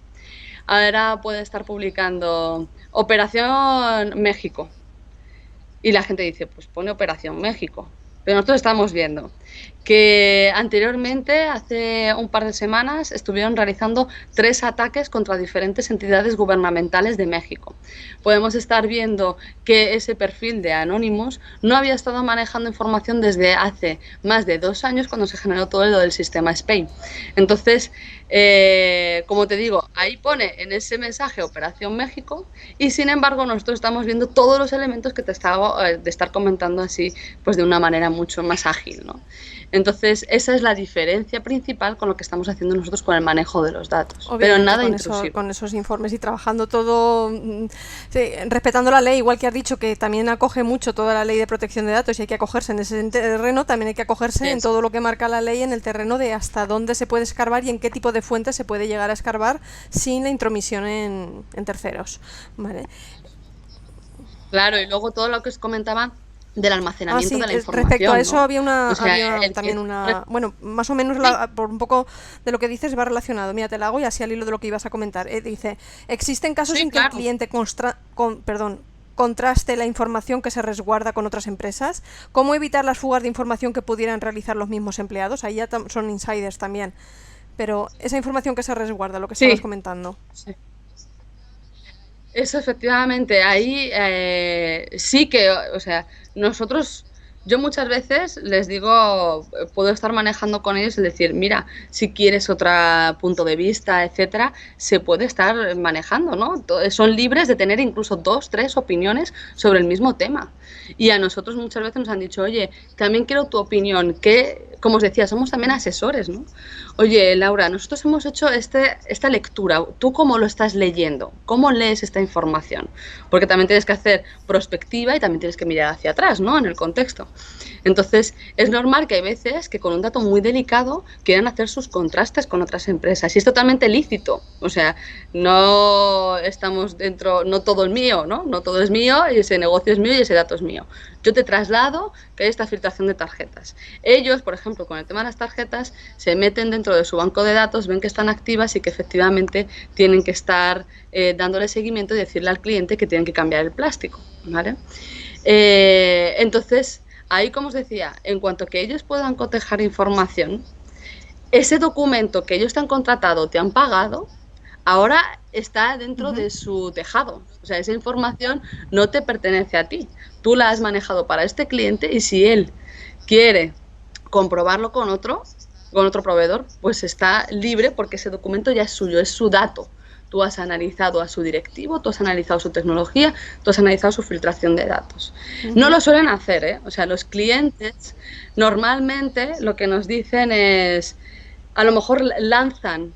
Ahora puede estar publicando Operación México y la gente dice, pues pone Operación México. Pero nosotros estamos viendo que anteriormente, hace un par de semanas, estuvieron realizando 3 ataques contra diferentes entidades gubernamentales de México. Podemos estar viendo que ese perfil de Anonymous no había estado manejando información desde hace más de 2 años, cuando se generó todo lo del sistema SPEI. Entonces, como te digo, ahí pone en ese mensaje Operación México y sin embargo nosotros estamos viendo todos los elementos que te estaba de estar comentando así, pues de una manera mucho más ágil, ¿no? Entonces, esa es la diferencia principal con lo que estamos haciendo nosotros con el manejo de los datos, pero Obviamente, nada intrusivo. con esos informes y trabajando todo, sí, respetando la ley, igual que has dicho que también acoge mucho toda la ley de protección de datos y hay que acogerse en ese terreno, también hay que acogerse en Eso. todo lo que marca la ley en el terreno de hasta dónde se puede escarbar y en qué tipo de fuentes se puede llegar a escarbar sin la intromisión en terceros. ¿Vale? Claro, y luego todo lo que os comentaba del Ah, almacenamiento sí, de la respecto a información, eso ¿no? había O sea, también una, bueno, más o menos sí, por un poco de lo que dices va relacionado. Mira, te la hago y así al hilo de lo que ibas a comentar. Dice, existen casos sí, en que el claro. cliente perdón, contraste la información que se resguarda con otras empresas, cómo evitar las fugas de información que pudieran realizar los mismos empleados, ahí ya son insiders también, pero esa información que se resguarda, lo que estabas Sí, comentando. sí. Eso efectivamente, ahí sí que, o sea, nosotros, yo muchas veces les digo, puedo estar manejando con ellos, es decir, mira, si quieres otro punto de vista, etcétera, se puede estar manejando, ¿no? Son libres de tener incluso dos, tres opiniones sobre el mismo tema. Y a nosotros muchas veces nos han dicho, oye, también quiero tu opinión, que, como os decía, somos también asesores, ¿no? Oye, Laura, nosotros hemos hecho esta lectura. ¿Tú cómo lo estás leyendo? ¿Cómo lees esta información? Porque también tienes que hacer prospectiva y también tienes que mirar hacia atrás, ¿no? En el contexto. Entonces, es normal que hay veces que con un dato muy delicado quieran hacer sus contrastes con otras empresas. Y es totalmente lícito. O sea, no estamos dentro, no todo es mío, ¿no? No todo es mío y ese negocio es mío y ese dato es mío. Yo te traslado que hay esta filtración de tarjetas. Ellos, por ejemplo, con el tema de las tarjetas, se meten dentro de su banco de datos, ven que están activas y que efectivamente tienen que estar dándole seguimiento y decirle al cliente que tienen que cambiar el plástico, ¿vale? Entonces, ahí, como os decía, en cuanto que ellos puedan cotejar información, ese documento que ellos te han contratado, te han pagado, ahora está dentro de su tejado. O sea, esa información no te pertenece a ti. Tú la has manejado para este cliente y si él quiere comprobarlo con otro proveedor, pues está libre porque ese documento ya es suyo, es su dato. Tú has analizado a su directivo, tú has analizado su tecnología, tú has analizado su filtración de datos. No lo suelen hacer, ¿eh? O sea, los clientes normalmente lo que nos dicen es, a lo mejor lanzan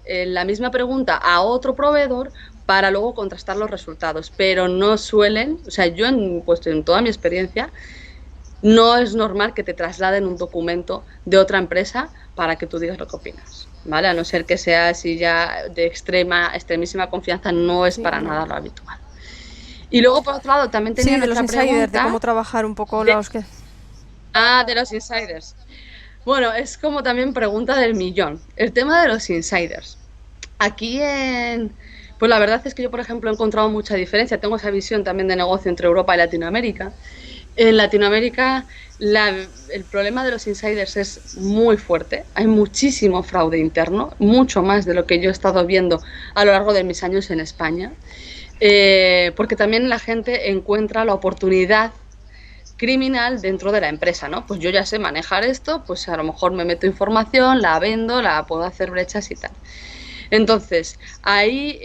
la misma pregunta a otro proveedor para luego contrastar los resultados, pero no suelen, o sea, yo pues en toda mi experiencia, no es normal que te trasladen un documento de otra empresa para que tú digas lo que opinas, ¿vale? A no ser que sea así ya de extremísima confianza, no es para nada lo habitual. Y luego, por otro lado, también tenían de los otra insiders, pregunta de cómo trabajar un poco de, los que... de los insiders. Bueno, es como también pregunta del millón. El tema de los insiders. Aquí pues la verdad es que yo, por ejemplo, he encontrado mucha diferencia. Tengo esa visión también de negocio entre Europa y Latinoamérica. En Latinoamérica el problema de los insiders es muy fuerte. Hay muchísimo fraude interno, mucho más de lo que yo he estado viendo a lo largo de mis años en España. Porque también la gente encuentra la oportunidad criminal dentro de la empresa, ¿no? Pues yo ya sé manejar esto, pues a lo mejor me meto información, la vendo, la puedo hacer brechas y tal. Entonces, ahí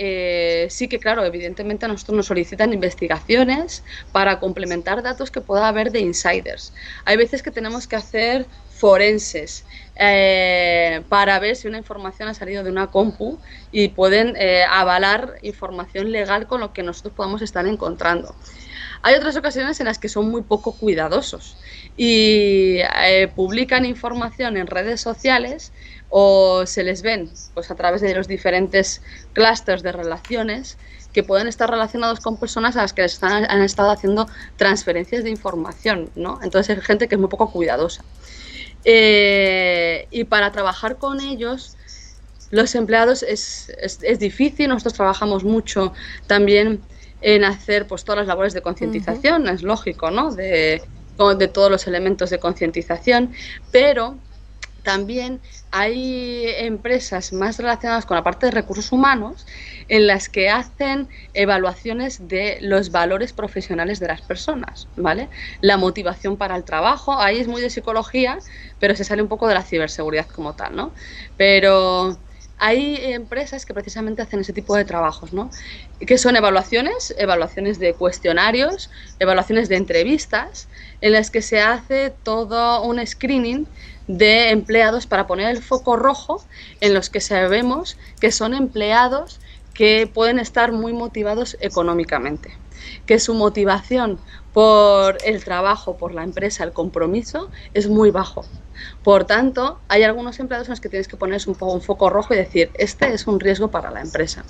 sí que, claro, evidentemente a nosotros nos solicitan investigaciones para complementar datos que pueda haber de insiders. Hay veces que tenemos que hacer forenses para ver si una información ha salido de una compu y pueden avalar información legal con lo que nosotros podamos estar encontrando. Hay otras ocasiones en las que son muy poco cuidadosos y publican información en redes sociales o se les ven pues a través de los diferentes clústeres de relaciones que pueden estar relacionados con personas a las que les han estado haciendo transferencias de información, ¿no? Entonces hay gente que es muy poco cuidadosa. Y para trabajar con ellos, los empleados es difícil. Nosotros trabajamos mucho también en hacer pues todas las labores de concientización, es lógico, ¿no? De todos los elementos de concientización, pero también hay empresas más relacionadas con la parte de recursos humanos en las que hacen evaluaciones de los valores profesionales de las personas, ¿vale? La motivación para el trabajo, ahí es muy de psicología, pero se sale un poco de la ciberseguridad como tal, ¿no? Pero hay empresas que precisamente hacen ese tipo de trabajos, ¿no? Que son evaluaciones de cuestionarios, evaluaciones de entrevistas, en las que se hace todo un screening de empleados para poner el foco rojo en los que sabemos que son empleados que pueden estar muy motivados económicamente, que su motivación por el trabajo, por la empresa, el compromiso es muy bajo. Por tanto, hay algunos empleados en los que tienes que poner un foco rojo y decir, este es un riesgo para la empresa.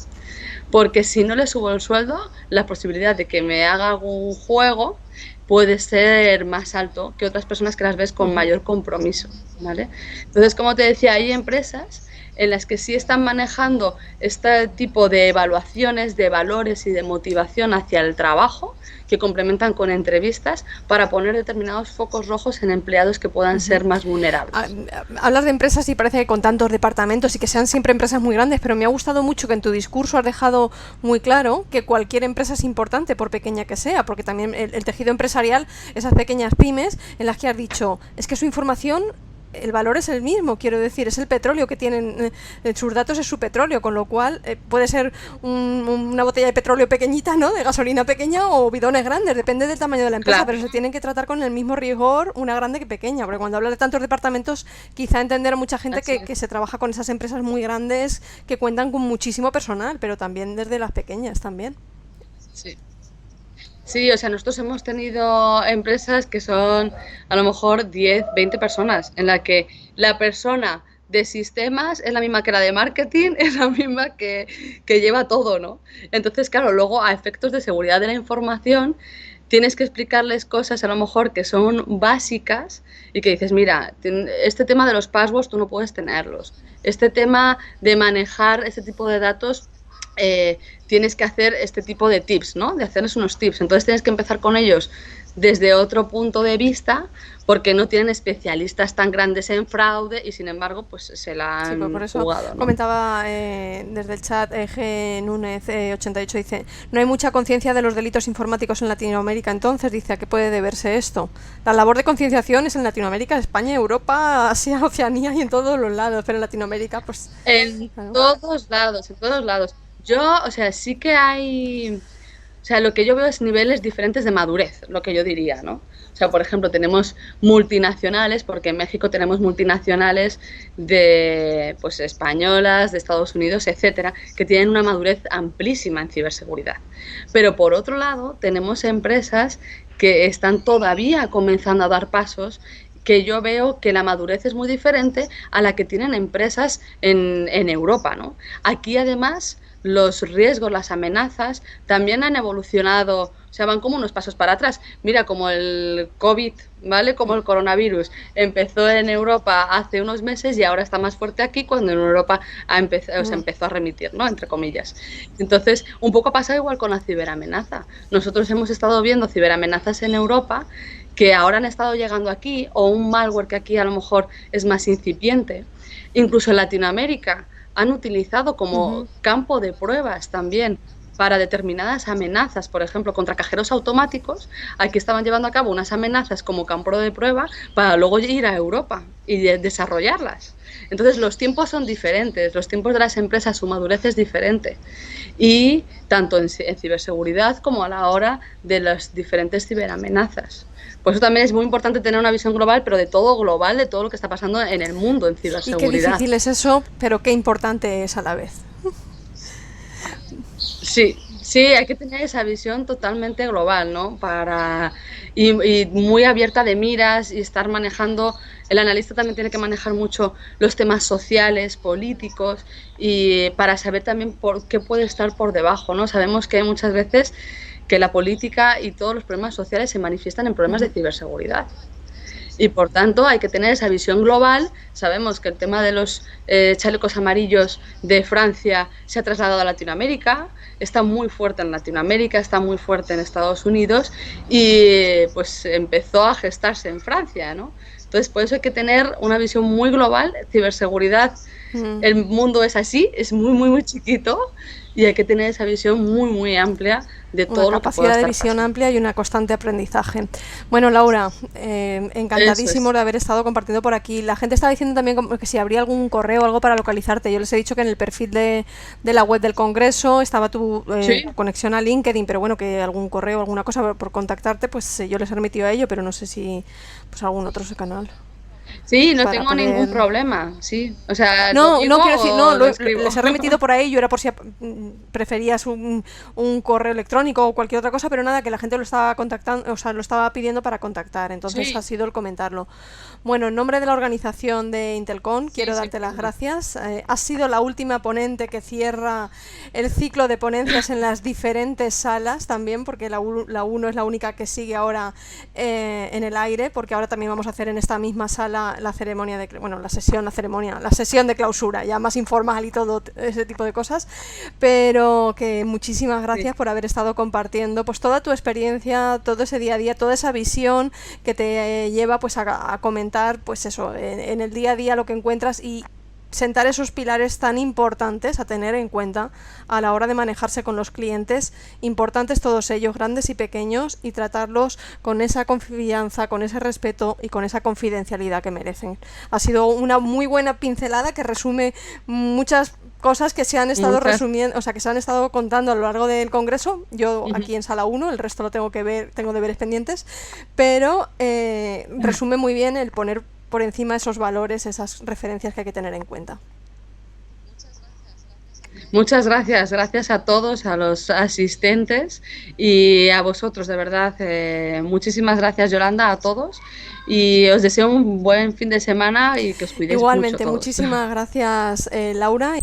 Porque si no le subo el sueldo, la posibilidad de que me haga algún juego puede ser más alto que otras personas que las ves con mayor compromiso, ¿vale? Entonces, como te decía, hay empresas en las que sí están manejando este tipo de evaluaciones, de valores y de motivación hacia el trabajo, que complementan con entrevistas para poner determinados focos rojos en empleados que puedan ser más vulnerables. Hablas de empresas y parece que con tantos departamentos y que sean siempre empresas muy grandes, pero me ha gustado mucho que en tu discurso has dejado muy claro que cualquier empresa es importante, por pequeña que sea, porque también el tejido empresarial, esas pequeñas pymes en las que has dicho, es que su información, el valor es el mismo, quiero decir, es el petróleo que tienen, sus datos es su petróleo, con lo cual puede ser una botella de petróleo pequeñita, ¿no?, de gasolina pequeña, o bidones grandes, depende del tamaño de la empresa, claro, pero se tienen que tratar con el mismo rigor una grande que pequeña, porque cuando hablas de tantos departamentos, quizá entender a mucha gente que se trabaja con esas empresas muy grandes que cuentan con muchísimo personal, pero también desde las pequeñas también. Sí. Sí, o sea, nosotros hemos tenido empresas que son a lo mejor 10, 20 personas, en la que la persona de sistemas es la misma que la de marketing, es la misma que lleva todo, ¿no? Entonces, claro, luego a efectos de seguridad de la información, tienes que explicarles cosas a lo mejor que son básicas y que dices, mira, este tema de los passwords tú no puedes tenerlos. Este tema de manejar este tipo de datos, tienes que hacer este tipo de tips, ¿no? De hacerles unos tips. Entonces tienes que empezar con ellos desde otro punto de vista, porque no tienen especialistas tan grandes en fraude y sin embargo pues se la han pues por eso jugado, ¿no? Comentaba desde el chat G. Núñez 88, dice, no hay mucha conciencia de los delitos informáticos en Latinoamérica, entonces dice, ¿a qué puede deberse esto? La labor de concienciación es en Latinoamérica, España, Europa, Asia, Oceanía y en todos los lados, pero en Latinoamérica pues... En todos lados, en todos lados. Yo, o sea, sí que hay, o sea, lo que yo veo es niveles diferentes de madurez, lo que yo diría, ¿no? O sea, por ejemplo, tenemos multinacionales, porque en México tenemos multinacionales de, pues, españolas, de Estados Unidos, etcétera, que tienen una madurez amplísima en ciberseguridad. Pero por otro lado, tenemos empresas que están todavía comenzando a dar pasos, que yo veo que la madurez es muy diferente a la que tienen empresas en Europa, ¿no? Aquí, además, los riesgos, las amenazas también han evolucionado, o sea, van como unos pasos para atrás. Mira, como el COVID, ¿vale? Como el coronavirus empezó en Europa hace unos meses y ahora está más fuerte aquí, cuando en Europa se empezó a remitir, ¿no? Entre comillas. Entonces, un poco ha pasado igual con la ciberamenaza. Nosotros hemos estado viendo ciberamenazas en Europa que ahora han estado llegando aquí, o un malware que aquí a lo mejor es más incipiente. Incluso en Latinoamérica han utilizado como campo de pruebas también para determinadas amenazas, por ejemplo, contra cajeros automáticos. Aquí estaban llevando a cabo unas amenazas como campo de prueba para luego ir a Europa y desarrollarlas. Entonces, los tiempos son diferentes, los tiempos de las empresas, su madurez es diferente. Y tanto en ciberseguridad como a la hora de las diferentes ciberamenazas. Por eso también es muy importante tener una visión global, pero de todo global, de todo lo que está pasando en el mundo en ciberseguridad. Y qué difícil es eso, pero qué importante es a la vez. Sí, sí, hay que tener esa visión totalmente global, ¿no? Y muy abierta de miras y estar manejando. El analista también tiene que manejar mucho los temas sociales, políticos, y para saber también por qué puede estar por debajo, ¿no? Sabemos que hay muchas veces que la política y todos los problemas sociales se manifiestan en problemas de ciberseguridad. Y por tanto hay que tener esa visión global. Sabemos que el tema de los chalecos amarillos de Francia se ha trasladado a Latinoamérica, está muy fuerte en Latinoamérica, está muy fuerte en Estados Unidos y pues empezó a gestarse en Francia, ¿no? Entonces por eso hay que tener una visión muy global. Ciberseguridad, el mundo es así, es muy, muy, muy chiquito. Y hay que tener esa visión muy, muy amplia de todo lo que pueda estar pasando. Una capacidad de visión amplia y una constante aprendizaje. Bueno, Laura, encantadísimo de haber estado compartiendo por aquí. La gente estaba diciendo también que si habría algún correo o algo para localizarte. Yo les he dicho que en el perfil de la web del Congreso estaba tu conexión a LinkedIn, pero bueno, que algún correo o alguna cosa por contactarte, pues yo les he remitido a ello, pero no sé si pues algún otro canal. Sí, no tengo ningún problema, sí. O sea, no quiero decir, les he remitido por ahí, yo era por si preferías un correo electrónico o cualquier otra cosa, pero nada, que la gente lo estaba contactando, o sea, lo estaba pidiendo para contactar, entonces ha sido el comentarlo. Bueno, en nombre de la organización de Intelcon, quiero darte las gracias. Has sido la última ponente que cierra el ciclo de ponencias en las diferentes salas también, porque la 1 es la única que sigue ahora en el aire, porque ahora también vamos a hacer en esta misma sala la ceremonia de, bueno, la sesión de clausura, ya más informal y todo ese tipo de cosas, pero que muchísimas gracias por haber estado compartiendo pues toda tu experiencia, todo ese día a día, toda esa visión que te lleva pues a comentar pues eso, en el día a día lo que encuentras y sentar esos pilares tan importantes a tener en cuenta a la hora de manejarse con los clientes, importantes todos ellos, grandes y pequeños, y tratarlos con esa confianza, con ese respeto y con esa confidencialidad que merecen. Ha sido una muy buena pincelada que resume muchas cosas que se han estado resumiendo, o sea, que se han estado contando a lo largo del congreso. Yo aquí en sala 1, el resto lo tengo que ver, tengo deberes pendientes, pero resume muy bien el poner por encima esos valores, esas referencias que hay que tener en cuenta. Muchas gracias, gracias a todos, a los asistentes y a vosotros, de verdad. Muchísimas gracias, Yolanda, a todos, y os deseo un buen fin de semana y que os cuidéis mucho. Igualmente, muchísimas gracias, Laura.